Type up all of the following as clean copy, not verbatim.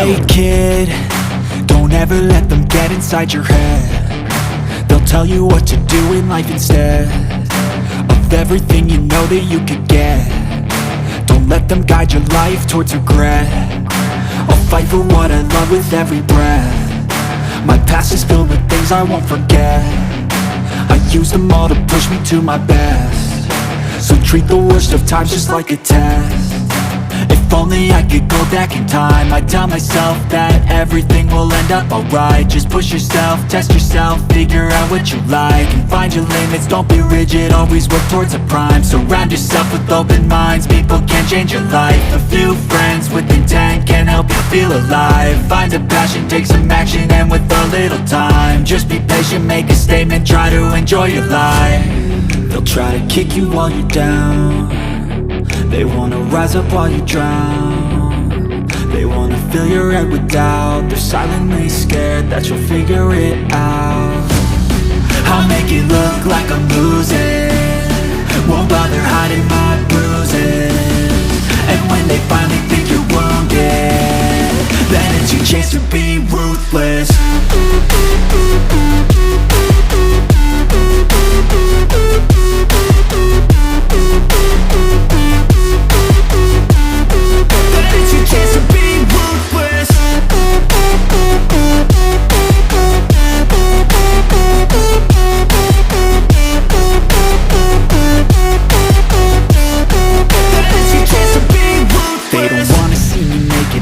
Hey kid, don't ever let them get inside your head. They'll tell you what to do in life instead of everything you know that you could get. Don't let them guide your life towards regret. I'll fight for what I love with every breath. My past is filled with things I won't forget. I use them all to push me to my best. So treat the worst of times just like a test. If only I could go back in time, I'd tell myself that everything will end up alright. Just push yourself, test yourself, figure out what you like, and find your limits, don't be rigid, always work towards a prime. Surround yourself with open minds, people can change your life. A few friends with intent can help you feel alive. Find a passion, take some action, and with a little time, just be patient, make a statement, try to enjoy your life. They'll try to kick you while you're down. They wanna rise up while you drown. They wanna fill your head with doubt. They're silently scared that you'll figure it out. I'll make it look like I'm losing, won't bother hiding my bruises. And when they finally think you're wounded, then it's your chance to be ruthless.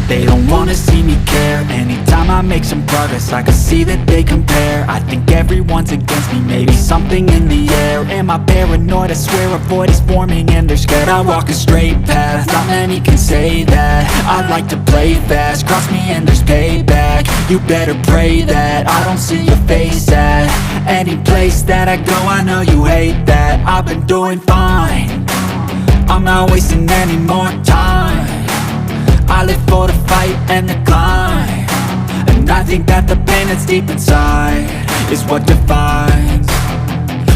They don't wanna see me care. Anytime I make some progress, I can see that they compare. I think everyone's against me, maybe something in the air. Am I paranoid? I swear a void is forming and they're scared. I walk a straight path, not many can say that. I like to play fast, cross me and there's payback. You better pray that I don't see your face at any place that I go. I know you hate that. I've been doing fine, I'm not wasting any more time. I live for the fight and the climb, and I think that the pain that's deep inside is what defines.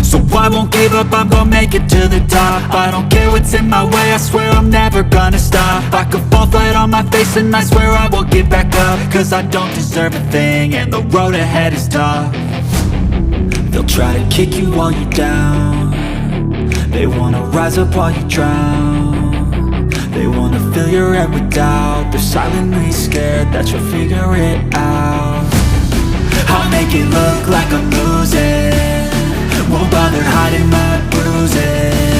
So I won't give up, I'm gonna make it to the top. I don't care what's in my way, I swear I'm never gonna stop. I could fall flat on my face and I swear I won't get back up, cause I don't deserve a thing and the road ahead is tough. They'll try to kick you while you're down. They wanna rise up while you drown. They wanna fill your head with doubt. They're silently scared that you'll figure it out. I'll make it look like I'm losing, won't bother hiding my bruises.